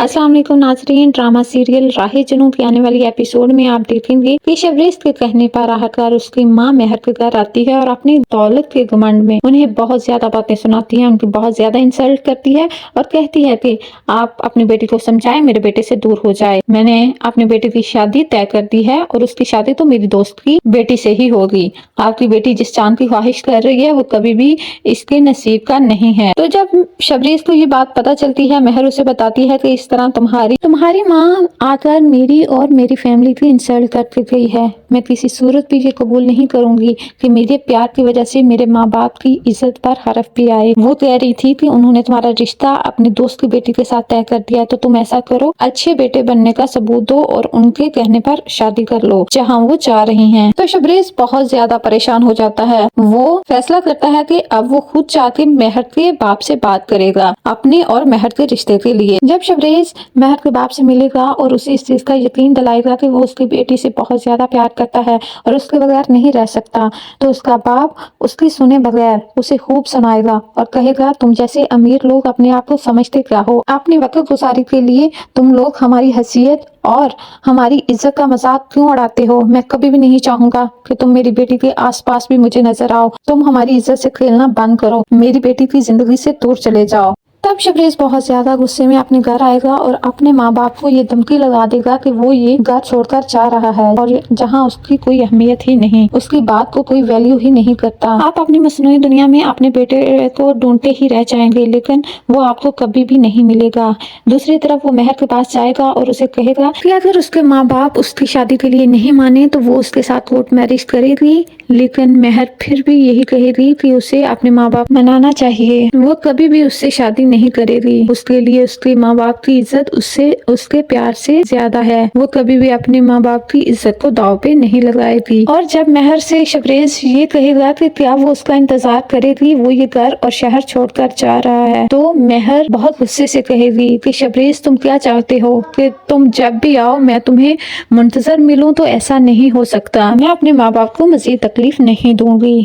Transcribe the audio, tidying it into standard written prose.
अस्सलाम वालेकुम नाज़रीन। ड्रामा सीरियल राहे जनूं की आने वाली एपिसोड में आप देखेंगे कि शबरेज़ के कहने पर आकर उसकी माँ महर के घर आती है और अपनी दौलत के घमंड में उन्हें बहुत ज्यादा बातें सुनाती है, उनकी बहुत ज्यादा इंसल्ट करती है और कहती है कि आप अपनी बेटी को समझाएं, मेरे बेटे से दूर हो जाए। मैंने अपने बेटे की शादी तय कर दी है और उसकी शादी तो मेरी दोस्त की बेटी से ही होगी। आपकी बेटी जिस चांद की ख्वाहिश कर रही है वो कभी भी इसके नसीब का नहीं है। तो जब शबरेज़ को ये बात पता चलती है, महर उसे बताती है कि इस तरह तुम्हारी माँ आकर मेरी और मेरी फैमिली की इंसल्ट करके गई है। मैं किसी सूरत भी ये कबूल नहीं करूंगी कि मेरे प्यार की वजह से मेरे माँ बाप की इज्जत पर हरफ भी आए। वो कह रही थी कि उन्होंने तुम्हारा रिश्ता अपने दोस्त की बेटी के साथ तय कर दिया, तो तुम ऐसा करो, अच्छे बेटे बनने का सबूत दो और उनके कहने पर शादी कर लो जहाँ वो चाह रही हैं। तो शबरेज़ बहुत ज्यादा परेशान हो जाता है। वो फैसला करता है कि अब वो खुद जाके महर के बाप से बात करेगा अपने और महर के रिश्ते के लिए। जब शबरेज़ महर के बाप से मिलेगा और उसे इस चीज का यकीन दिलाएगा कि वो उसकी बेटी से बहुत ज्यादा प्यार करता है और उसके बगैर नहीं रह सकता, तो उसका बाप उसकी सुने बगैर उसे खूब सुनाएगा और कहेगा, तुम जैसे अमीर लोग अपने आप को समझते क्या हो? अपनी वक्त गुजारी के लिए तुम लोग हमारी हैसियत और हमारी इज्जत का मजाक क्यों उड़ाते हो? मैं कभी भी नहीं चाहूंगा कि तुम मेरी बेटी के आसपास भी मुझे नजर आओ। तुम हमारी इज्जत से खेलना बंद करो, मेरी बेटी की जिंदगी से दूर चले जाओ। तब शबरेज़ बहुत ज्यादा गुस्से में अपने घर आएगा और अपने माँ बाप को ये धमकी लगा देगा कि वो ये घर छोड़कर जा रहा है और जहाँ उसकी कोई अहमियत ही नहीं, उसकी बात को कोई वैल्यू ही नहीं करता। आप अपनी मसनूई दुनिया में अपने बेटे को ढूंढते ही रह जाएंगे, लेकिन वो आपको कभी भी नहीं मिलेगा। दूसरी तरफ वो महर के पास जाएगा और उसे कहेगा कि अगर उसके माँ बाप उसकी शादी के लिए नहीं माने तो वो उसके साथ कोर्ट मैरिज करेगी, लेकिन महर फिर भी यही कहेगी कि उसे अपने माँ बाप मनाना चाहिए। वो कभी भी उससे शादी नहीं करेगी, उसके लिए उसके माँ बाप की इज्जत उससे उसके प्यार से ज्यादा है। वो कभी भी अपने माँ बाप की इज्जत को दाव पे नहीं लगाएगी। और जब महर से शबरेज़ ये कहेगा कि क्या वो उसका इंतजार करेगी, वो ये घर और शहर छोड़कर जा रहा है, तो महर बहुत गुस्से से कहेगी कि शबरेज़ तुम क्या चाहते हो कि तुम जब भी आओ मैं तुम्हें मुंतजर मिलूं? तो ऐसा नहीं हो सकता, मैं अपने माँ बाप को मजीद तकलीफ नहीं दूंगी।